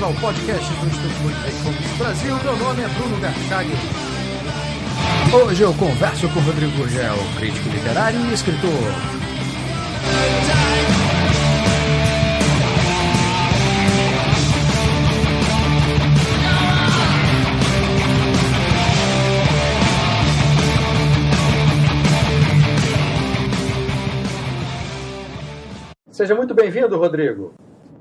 ao podcast do Instituto E-Commerce Brasil. Meu nome é Bruno Garchag. Hoje eu converso com Rodrigo Gurgel, crítico literário e escritor. Seja muito bem-vindo, Rodrigo.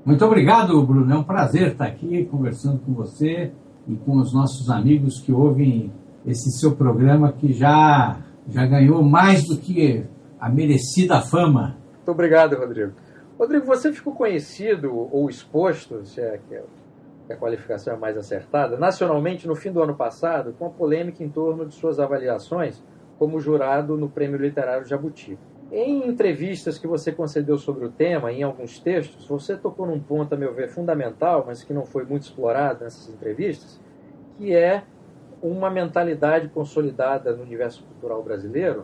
Muito obrigado, Bruno. É um prazer estar aqui conversando com você e com os nossos amigos que ouvem esse seu programa que já ganhou mais do que a merecida fama. Muito obrigado, Rodrigo. Rodrigo, você ficou conhecido ou exposto, se é que a qualificação é mais acertada, nacionalmente no fim do ano passado, com a polêmica em torno de suas avaliações como jurado no Prêmio Literário Jabuti. Em entrevistas que você concedeu sobre o tema, em alguns textos, você tocou num ponto, a meu ver, fundamental, mas que não foi muito explorado nessas entrevistas, que é uma mentalidade consolidada no universo cultural brasileiro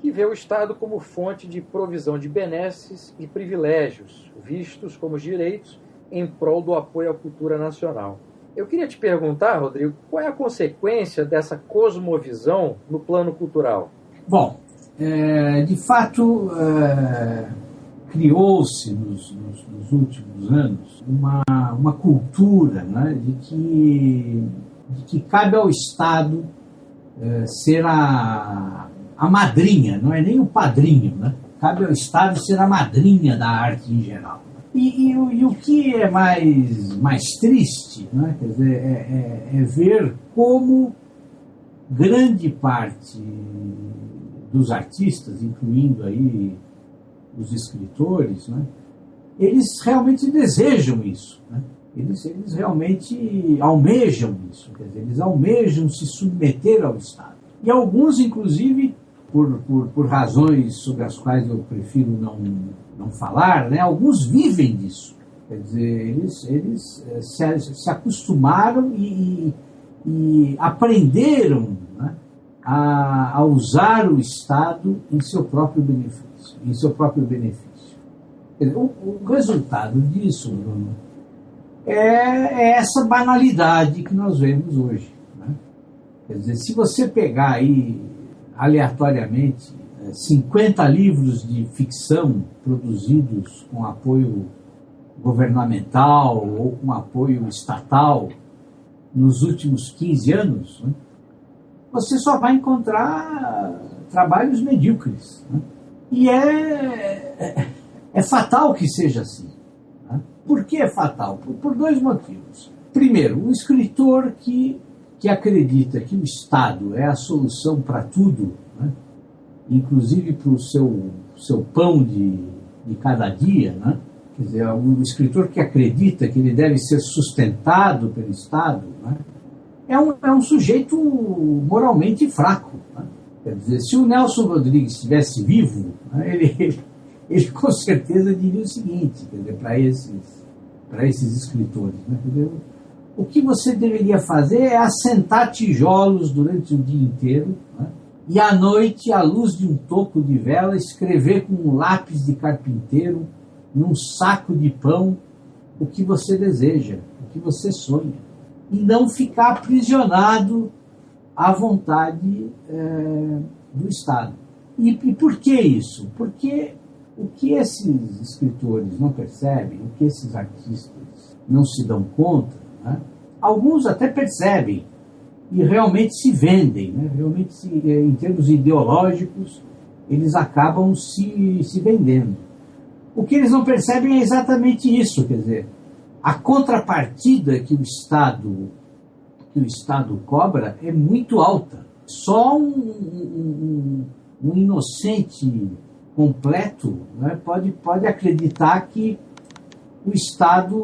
que vê o Estado como fonte de provisão de benesses e privilégios, vistos como direitos em prol do apoio à cultura nacional. Eu queria te perguntar, Rodrigo, qual é a consequência dessa cosmovisão no plano cultural? Bom, de fato, criou-se nos últimos anos uma cultura, né, de que cabe ao Estado ser a madrinha, não é nem o padrinho, né? Cabe ao Estado ser a madrinha da arte em geral. E o que é mais triste, né, quer dizer, é ver como grande parte dos artistas, incluindo aí os escritores, né, eles realmente desejam isso, né? Eles realmente almejam isso, quer dizer, eles almejam se submeter ao Estado. E alguns, inclusive, por razões sobre as quais eu prefiro não falar, né, alguns vivem disso. Quer dizer, eles se acostumaram e aprenderam, né, a usar o Estado em seu próprio benefício. O resultado disso, Bruno, é essa banalidade que nós vemos hoje, né? Quer dizer, se você pegar aí aleatoriamente 50 livros de ficção produzidos com apoio governamental ou com apoio estatal nos últimos 15 anos, né, você só vai encontrar trabalhos medíocres, né? E é fatal que seja assim. Né? Por que é fatal? Por dois motivos. Primeiro, o escritor que acredita que o Estado é a solução para tudo, né? Inclusive para o seu pão de cada dia, né? Quer dizer, o escritor que acredita que ele deve ser sustentado pelo Estado, né, é um sujeito moralmente fraco. Né? Quer dizer, se o Nelson Rodrigues estivesse vivo, né, ele com certeza diria o seguinte, quer dizer, para esses escritores, né, quer dizer, o que você deveria fazer é assentar tijolos durante o dia inteiro, né, e à noite, à luz de um toco de vela, escrever com um lápis de carpinteiro num saco de pão o que você deseja, o que você sonha. E não ficar aprisionado à vontade do Estado. E por que isso? Porque o que esses escritores não percebem, o que esses artistas não se dão conta, né? Alguns até percebem e realmente se vendem, né? Realmente em termos ideológicos, eles acabam se vendendo. O que eles não percebem é exatamente isso, quer dizer, a contrapartida que o Estado cobra é muito alta. Só um inocente completo, né, pode acreditar que o Estado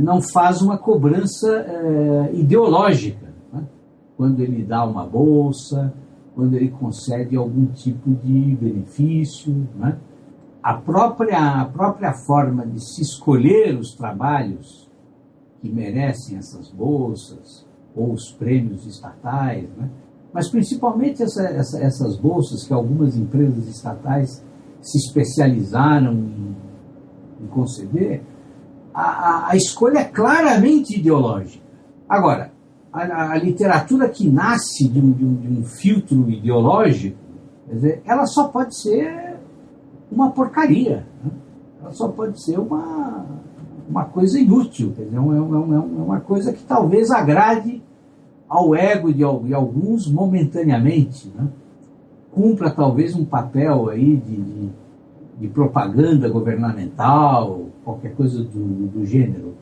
não faz uma cobrança ideológica, né, quando ele dá uma bolsa, quando ele concede algum tipo de benefício, né? A própria forma de se escolher os trabalhos que merecem essas bolsas ou os prêmios estatais, né? Mas principalmente essas bolsas que algumas empresas estatais se especializaram em conceder, a escolha é claramente ideológica. Agora, a literatura que nasce de um filtro ideológico, quer dizer, ela só pode ser uma porcaria, né? Ela só pode ser uma coisa inútil, quer dizer, uma coisa que talvez agrade ao ego de alguns momentaneamente, né? Cumpra talvez um papel aí de propaganda governamental, qualquer coisa do gênero.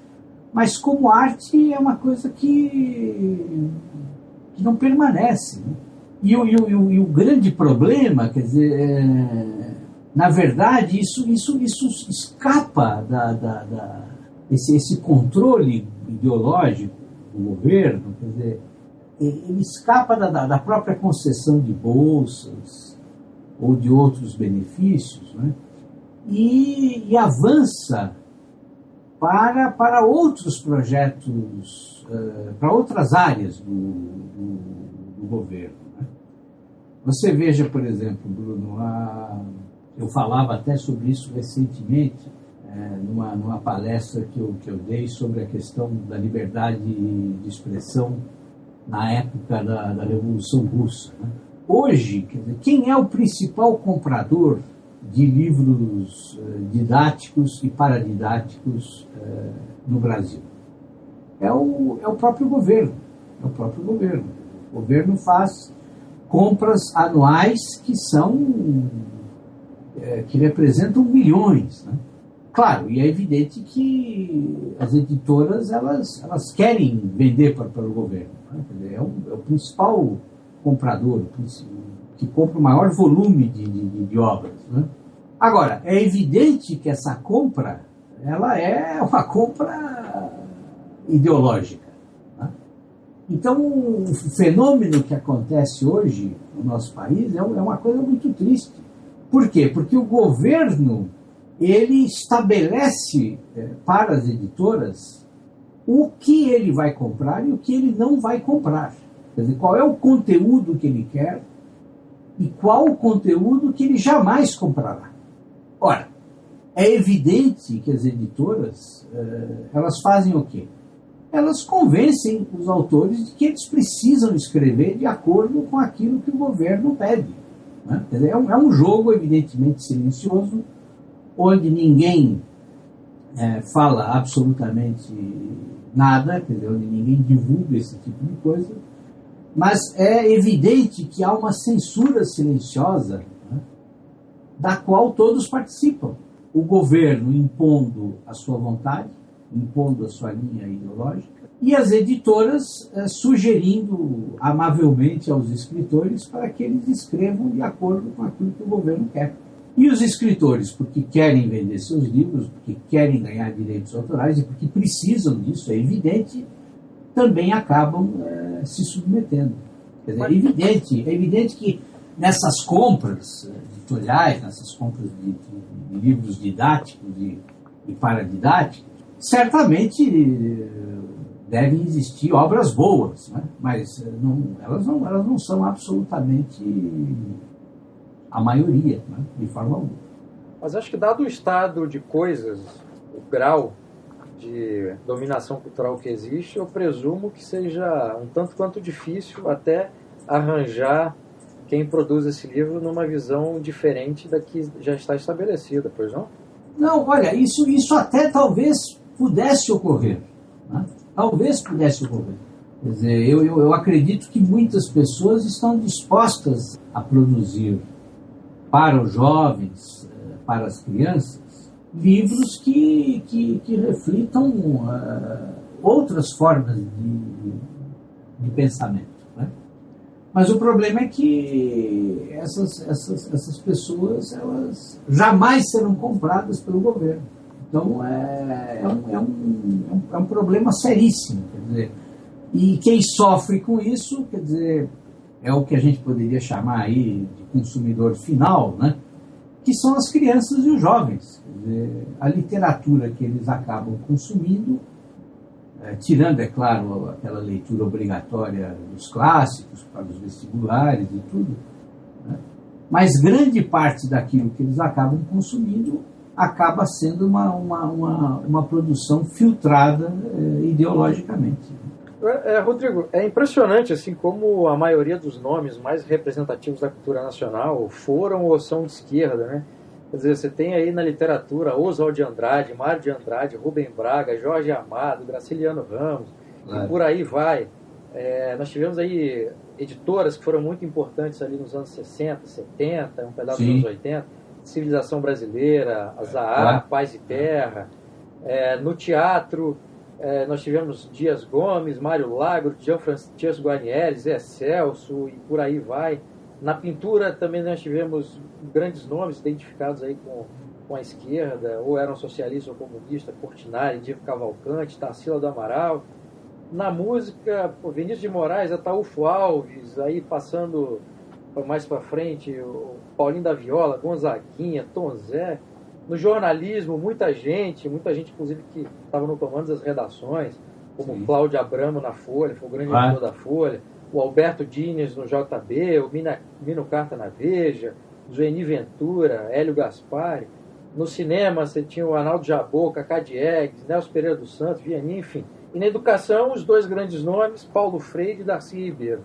Mas como arte é uma coisa que não permanece, né? E o grande problema, quer dizer, na verdade, isso escapa esse controle ideológico do governo, quer dizer, ele escapa da própria concessão de bolsas ou de outros benefícios, né? E avança para outros projetos, para outras áreas do governo, né? Você veja, por exemplo, Bruno, eu falava até sobre isso recentemente, numa palestra que eu dei sobre a questão da liberdade de expressão na época da Revolução Russa, né? Hoje, quer dizer, quem é o principal comprador de livros didáticos e paradidáticos no Brasil? É o próprio governo. É o próprio governo. O governo faz compras anuais que representam milhões, né? Claro, e é evidente que as editoras elas querem vender para o governo, né? Quer dizer, é o principal comprador, que compra o maior volume de obras, né? Agora, é evidente que essa compra ela é uma compra ideológica, né? Então, o fenômeno que acontece hoje no nosso país é uma coisa muito triste. Por quê? Porque o governo ele estabelece para as editoras o que ele vai comprar e o que ele não vai comprar. Quer dizer, qual é o conteúdo que ele quer e qual o conteúdo que ele jamais comprará. Ora, é evidente que as editoras elas fazem o quê? Elas convencem os autores de que eles precisam escrever de acordo com aquilo que o governo pede, né? Quer dizer, é um jogo evidentemente silencioso, onde ninguém fala absolutamente nada, quer dizer, onde ninguém divulga esse tipo de coisa, mas é evidente que há uma censura silenciosa, né, da qual todos participam. O governo impondo a sua vontade, impondo a sua linha ideológica, e as editoras sugerindo amavelmente aos escritores para que eles escrevam de acordo com aquilo que o governo quer. E os escritores, porque querem vender seus livros, porque querem ganhar direitos autorais e porque precisam disso, é evidente, também acabam se submetendo. Quer dizer, é evidente que nessas compras editoriais, nessas compras de livros didáticos e paradidáticos, certamente devem existir obras boas, né? Mas elas não são absolutamente a maioria, né? De forma alguma. Mas acho que, dado o estado de coisas, o grau de dominação cultural que existe, eu presumo que seja um tanto quanto difícil até arranjar quem produz esse livro numa visão diferente da que já está estabelecida, pois não? Não, olha, isso até talvez pudesse ocorrer, né? Talvez pudesse ocorrer. Quer dizer, eu acredito que muitas pessoas estão dispostas a produzir para os jovens, para as crianças, livros que reflitam outras formas de pensamento, né? Mas o problema é que essas pessoas elas jamais serão compradas pelo governo. Então é um problema seríssimo, quer dizer, e quem sofre com isso, quer dizer, é o que a gente poderia chamar aí de consumidor final, né? Que são as crianças e os jovens. Quer dizer, a literatura que eles acabam consumindo, tirando, é claro, aquela leitura obrigatória dos clássicos para os vestibulares e tudo, né? Mas grande parte daquilo que eles acabam consumindo acaba sendo uma produção filtrada ideologicamente. Rodrigo, é impressionante assim como a maioria dos nomes mais representativos da cultura nacional foram ou são de esquerda, né? Quer dizer, você tem aí na literatura Oswald de Andrade, Mário de Andrade, Rubem Braga, Jorge Amado, Graciliano Ramos, e por aí vai. Nós tivemos aí editoras que foram muito importantes ali nos anos 60, 70, um pedaço dos anos 80, Civilização Brasileira, Azahar, Paz e Terra. No teatro, nós tivemos Dias Gomes, Mário Lagro, Gianfrancesco Guarnieri, Zé Celso, e por aí vai. Na pintura também nós tivemos grandes nomes identificados aí com a esquerda, ou eram socialistas ou comunistas, Portinari, Diego Cavalcante, Tarsila do Amaral. Na música, Vinícius de Moraes, Ataúfo Alves, aí passando mais para frente, o Paulinho da Viola, Gonzaguinha, Tom Zé. No jornalismo, muita gente inclusive que estava no comando das redações, como Cláudio Abramo na Folha, foi o grande editor da Folha, o Alberto Diniz no JB, o Mino Carta na Veja, Zueni Ventura, Hélio Gaspari. No cinema você tinha o Arnaldo Jabor, Cacá Diegues, Nelson Pereira dos Santos, Vianney, enfim. E na educação, os dois grandes nomes, Paulo Freire e Darcy Ribeiro.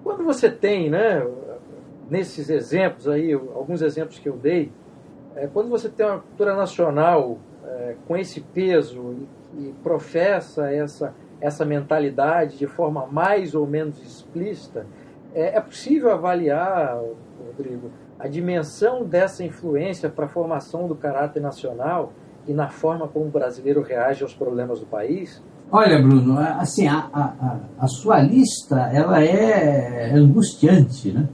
Quando você tem, né, nesses exemplos aí, alguns exemplos que eu dei, quando você tem uma cultura nacional com esse peso e professa essa mentalidade de forma mais ou menos explícita, é possível avaliar, Rodrigo, a dimensão dessa influência para a formação do caráter nacional e na forma como o brasileiro reage aos problemas do país? Olha, Bruno, assim, a sua lista, ela é angustiante, né?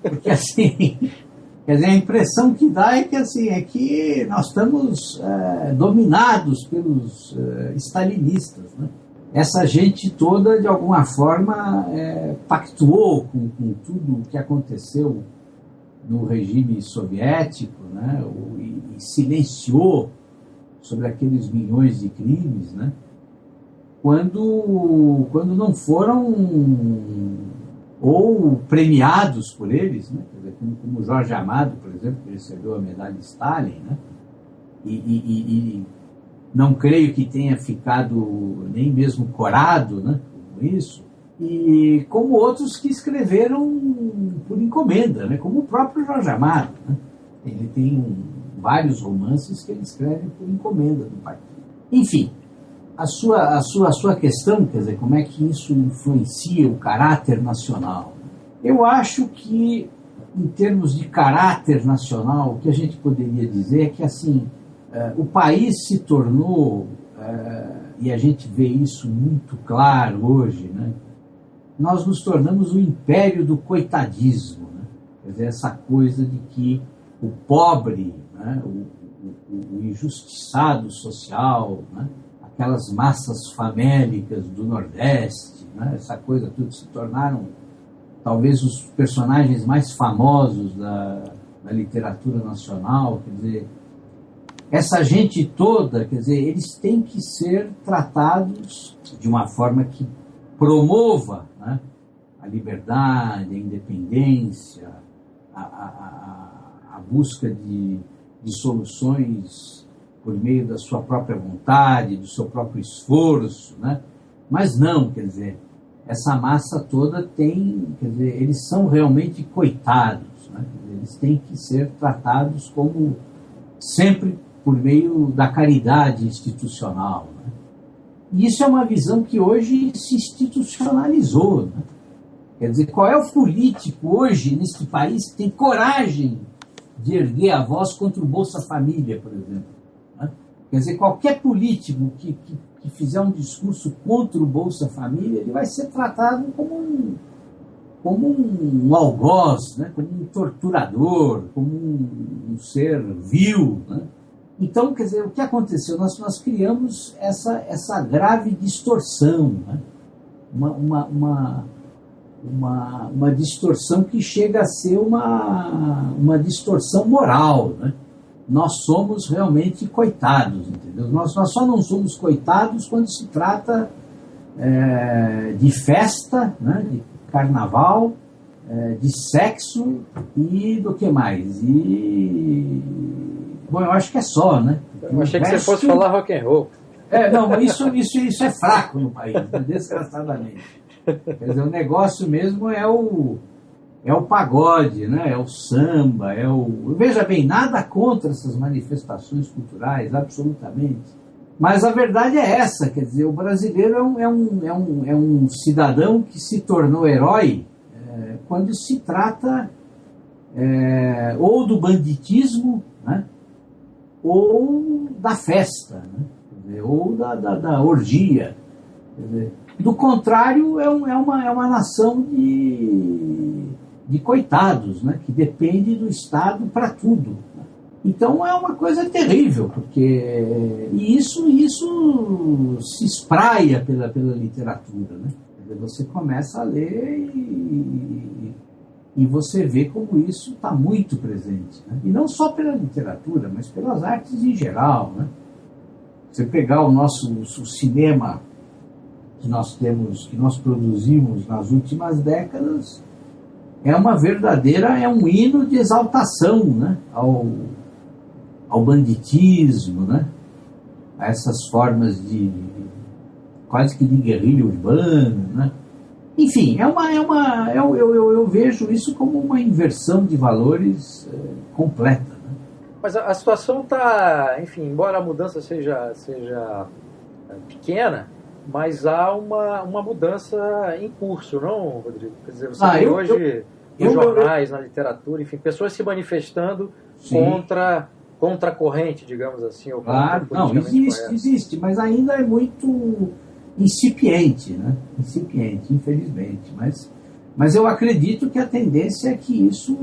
Porque, assim, quer dizer, a impressão que dá é que nós estamos dominados pelos stalinistas, né? Essa gente toda, de alguma forma, pactuou com tudo o que aconteceu no regime soviético, né? E silenciou sobre aqueles milhões de crimes, né? Quando não foram ou premiados por eles, né? Quer dizer, como Jorge Amado, por exemplo, que recebeu a medalha Stalin, né? E não creio que tenha ficado nem mesmo corado, né, com isso, e como outros que escreveram por encomenda, né, como o próprio Jorge Amado, né? Ele tem vários romances que ele escreve por encomenda do pai. Enfim, a sua questão, quer dizer, como é que isso influencia o caráter nacional? Eu acho que, em termos de caráter nacional, o que a gente poderia dizer é que, assim, o país se tornou, e a gente vê isso muito claro hoje, né? Nós nos tornamos o império do coitadismo, né? Quer dizer, essa coisa de que o pobre, né? o injustiçado social, né? Aquelas massas famélicas do Nordeste, né? Essa coisa tudo se tornaram talvez os personagens mais famosos da literatura nacional. Quer dizer, essa gente toda, quer dizer, eles têm que ser tratados de uma forma que promova, né, a liberdade, a independência, a busca de soluções por meio da sua própria vontade, do seu próprio esforço, né? Mas não, quer dizer, essa massa toda tem, quer dizer, eles são realmente coitados, né? Eles têm que ser tratados como sempre por meio da caridade institucional, né? E isso é uma visão que hoje se institucionalizou, né? Quer dizer, qual é o político hoje neste país que tem coragem de erguer a voz contra o Bolsa Família, por exemplo? Né? Quer dizer, qualquer político que fizer um discurso contra o Bolsa Família, ele vai ser tratado como um algoz, né? Como um torturador, como um ser vil, né? Então, quer dizer, o que aconteceu? Nós criamos essa grave distorção, né? Uma distorção que chega a ser uma distorção moral, né? Nós somos realmente coitados, entendeu? Nós só não somos coitados quando se trata de festa, né? De carnaval, de sexo e do que mais? E Bom, eu acho que é só, né? Eu achei que você fosse falar rock and roll. Não, mas isso é fraco no país, né? Desgraçadamente. Quer dizer, o negócio mesmo é o pagode, né? É o samba, Veja bem, nada contra essas manifestações culturais, absolutamente. Mas a verdade é essa, quer dizer, o brasileiro é um cidadão que se tornou herói quando se trata ou do banditismo, né? Ou da festa, né? Quer dizer, ou da orgia. Quer dizer, do contrário, é uma nação de coitados, né? Que depende do Estado para tudo. Né? Então é uma coisa terrível, porque isso se espraia pela literatura. Né? Quer dizer, você começa a ler e você vê como isso está muito presente. Né? E não só pela literatura, mas pelas artes em geral. Né? Você pegar o cinema que nós produzimos nas últimas décadas, é um hino de exaltação, né? ao banditismo, né? A essas formas quase que de guerrilha urbana, né? Enfim, eu vejo isso como uma inversão de valores completa. Né? Mas a situação está, enfim, embora a mudança seja pequena, mas há uma mudança em curso, não, Rodrigo? Quer dizer, você vê hoje nos jornais, na literatura, enfim, pessoas se manifestando contra a corrente, digamos assim. Ou claro, não, existe, mas ainda é muito incipiente, né? Incipiente, infelizmente. Mas eu acredito que a tendência é que isso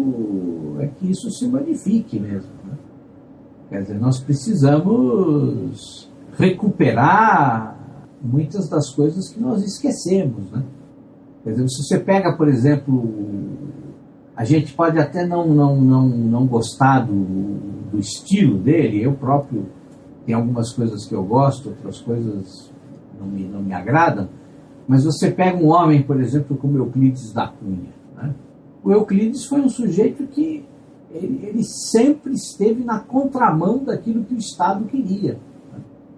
se modifique mesmo. Né? Quer dizer, nós precisamos recuperar muitas das coisas que nós esquecemos, né? Quer dizer, se você pega, por exemplo, a gente pode até não gostar do estilo dele, eu próprio tem algumas coisas que eu gosto, outras coisas não me agradam, mas você pega um homem, por exemplo, como Euclides da Cunha. Né? O Euclides foi um sujeito que ele sempre esteve na contramão daquilo que o Estado queria.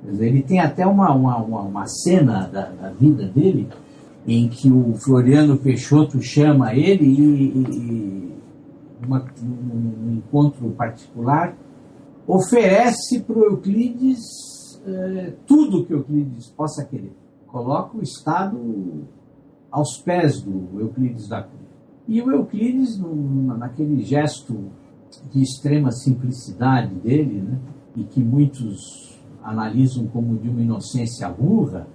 Quer dizer, ele tem até uma cena da vida dele em que o Floriano Peixoto chama ele e num encontro particular, oferece para o Euclides tudo que o Euclides possa querer. Coloca o Estado aos pés do Euclides da Cunha. E o Euclides, naquele gesto de extrema simplicidade dele, né, e que muitos analisam como de uma inocência burra,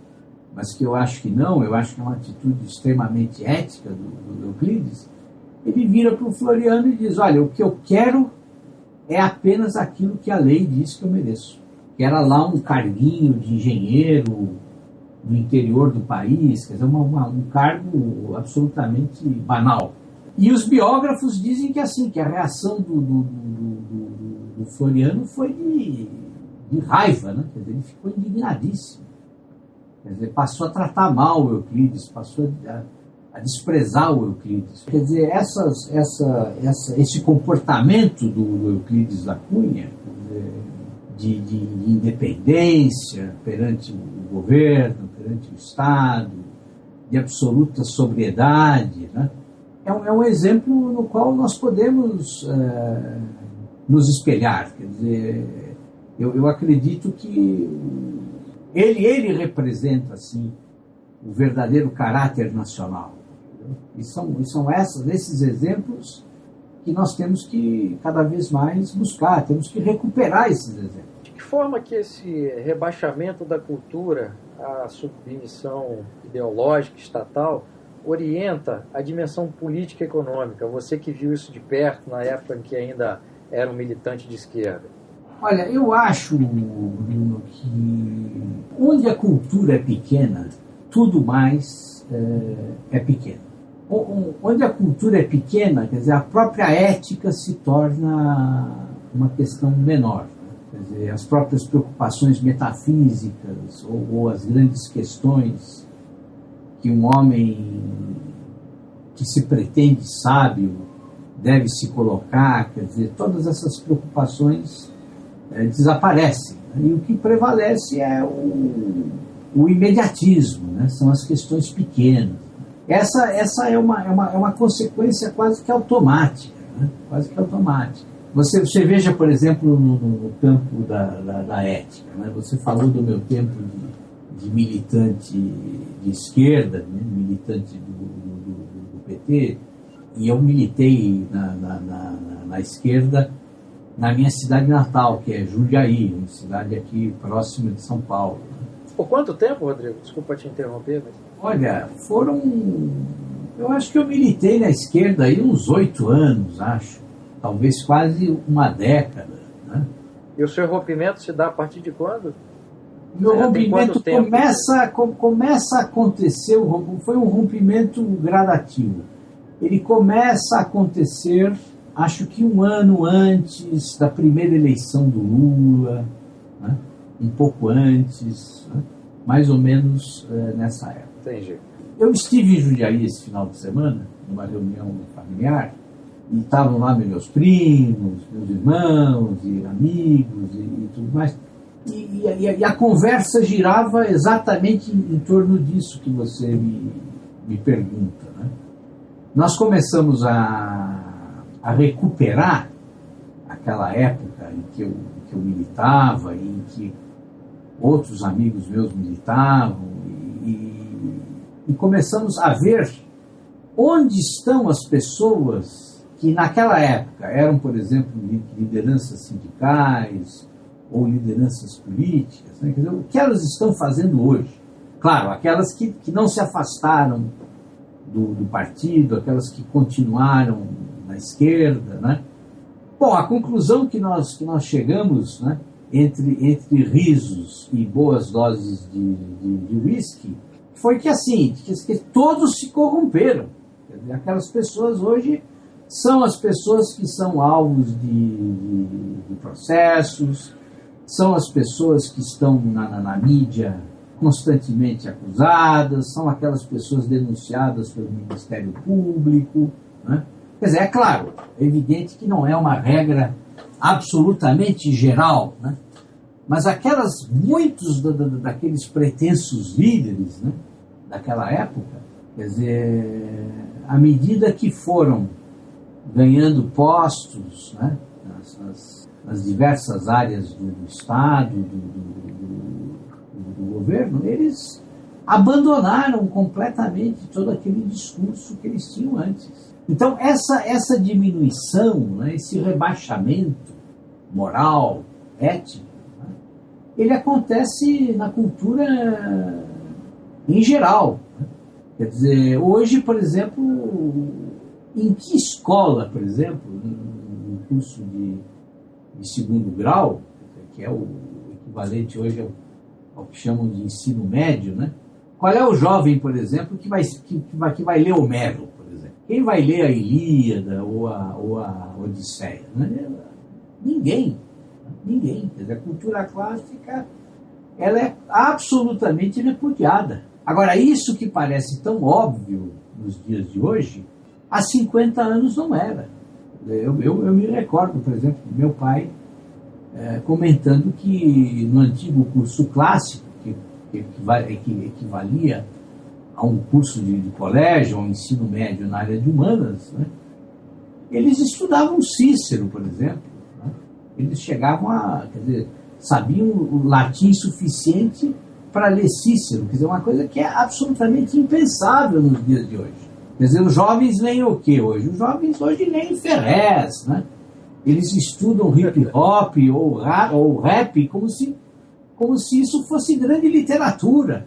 mas que eu acho que não, eu acho que é uma atitude extremamente ética do Euclides, ele vira para o Floriano e diz: olha, o que eu quero é apenas aquilo que a lei diz que eu mereço. Que era lá um carguinho de engenheiro no interior do país, quer dizer, um cargo absolutamente banal. E os biógrafos dizem que assim, que a reação do Floriano foi de raiva, né? Quer dizer, ele ficou indignadíssimo. Quer dizer, passou a tratar mal o Euclides, passou a desprezar o Euclides. Quer dizer, esse comportamento do Euclides da Cunha, de independência perante o governo, perante o Estado, de absoluta sobriedade, né? É um exemplo no qual nós podemos nos espelhar. Quer dizer, eu acredito que ele representa, assim, o verdadeiro caráter nacional. E são esses exemplos que nós temos que cada vez mais buscar, temos que recuperar esses exemplos. De que forma que esse rebaixamento da cultura à submissão ideológica, estatal, orienta a dimensão política e econômica? Você que viu isso de perto na época em que ainda era um militante de esquerda. Olha, eu acho, Bruno, que onde a cultura é pequena, tudo mais é pequeno. Onde a cultura é pequena, quer dizer, a própria ética se torna uma questão menor. Quer dizer, as próprias preocupações metafísicas ou as grandes questões que um homem que se pretende sábio deve se colocar, quer dizer, todas essas preocupações desaparecem. E o que prevalece é o imediatismo, né? São as questões pequenas. Essa é uma consequência quase que automática, né? Quase que automática. Você veja, por exemplo, no campo da ética, né? Você falou do meu tempo de militante de esquerda, né? Militante do PT, e eu militei na esquerda na minha cidade natal, que é Jundiaí, uma cidade aqui próxima de São Paulo. Por quanto tempo, Rodrigo? Desculpa te interromper. Mas... Olha, eu acho que eu militei na esquerda aí uns 8 anos, acho. Talvez quase uma década. Né? E o seu rompimento se dá a partir de quando? Meu rompimento começa a acontecer, foi um rompimento gradativo. Ele começa a acontecer, acho que um ano antes da primeira eleição do Lula, né? Um pouco antes, né? Mais ou menos nessa época. Entendi. Eu estive em Jundiaí esse final de semana, numa reunião familiar, e estavam lá meus primos, meus irmãos, e amigos, e tudo mais. E a conversa girava exatamente em torno disso que você me pergunta. Né? Nós começamos a recuperar aquela época em que eu militava, em que outros amigos meus militavam, e começamos a ver onde estão as pessoas que naquela época eram, por exemplo, lideranças sindicais ou lideranças políticas, né? Quer dizer, o que elas estão fazendo hoje. Claro, aquelas que não se afastaram do partido, aquelas que continuaram na esquerda, né? Bom, a conclusão que nós chegamos, né, entre risos e boas doses de uísque, foi que assim, que todos se corromperam. Quer dizer, aquelas pessoas hoje são as pessoas que são alvos de processos, são as pessoas que estão na mídia constantemente acusadas, são aquelas pessoas denunciadas pelo Ministério Público, né? Quer dizer, é claro, é evidente que não é uma regra absolutamente geral, né? Mas muitos daqueles pretensos líderes, né, daquela época, quer dizer, à medida que foram ganhando postos, né, nas diversas áreas do Estado, do governo, eles abandonaram completamente todo aquele discurso que eles tinham antes. Então, essa diminuição, né, esse rebaixamento moral, ético, né, ele acontece na cultura em geral. Né? Quer dizer, hoje, por exemplo, em que escola, por exemplo, no curso de segundo grau, que é o equivalente hoje ao que chamam de ensino médio, né? Qual é o jovem, por exemplo, que vai ler Homero, por exemplo? Quem vai ler a Ilíada ou a Odisseia? Né? Ninguém. Quer dizer, a cultura clássica ela é absolutamente repudiada. Agora, isso que parece tão óbvio nos dias de hoje, há 50 anos não era. Eu me recordo, por exemplo, do meu pai comentando que no antigo curso clássico, que equivalia a um curso de colégio, a um ensino médio na área de humanas, né, eles estudavam Cícero, por exemplo. Né, eles chegavam sabiam o latim suficiente para ler Cícero, quer dizer, uma coisa que é absolutamente impensável nos dias de hoje. Quer dizer, os jovens leem o que hoje? Os jovens hoje leem Ferrez, né? Eles estudam hip-hop ou rap como se isso fosse grande literatura.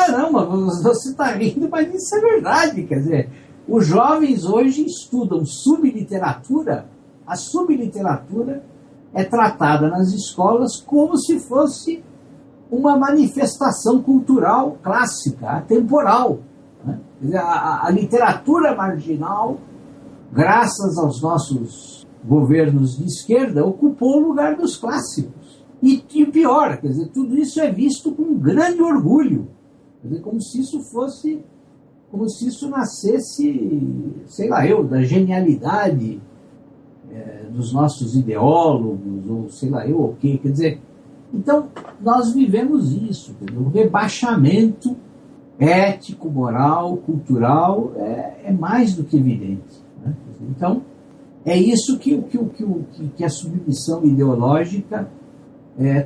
Não, mas você está rindo, mas isso é verdade. Quer dizer, os jovens hoje estudam subliteratura. A subliteratura é tratada nas escolas como se fosse uma manifestação cultural clássica, atemporal. Né? Quer dizer, a literatura marginal, graças aos nossos governos de esquerda, ocupou o lugar dos clássicos. E o pior, quer dizer, tudo isso é visto com grande orgulho. Quer dizer, como se isso nascesse, sei lá da genialidade dos nossos ideólogos, ou sei lá eu o quê. Quer dizer, então nós vivemos isso, entendeu? O rebaixamento ético, moral, cultural é mais do que evidente, né? Então, é isso que a submissão ideológica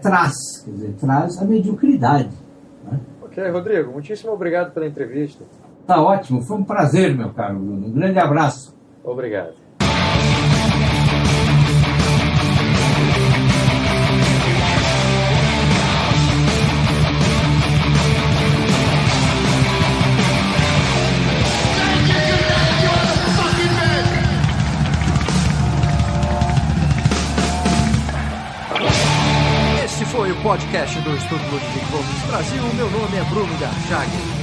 traz, quer dizer, traz a mediocridade, né? Ok, Rodrigo, muitíssimo obrigado pela entrevista. Tá ótimo, foi um prazer, meu caro Bruno. Um grande abraço. Obrigado. Esse foi o podcast do Estudo Ludwig Fomes Brasil. Meu nome é Bruno Garchagen.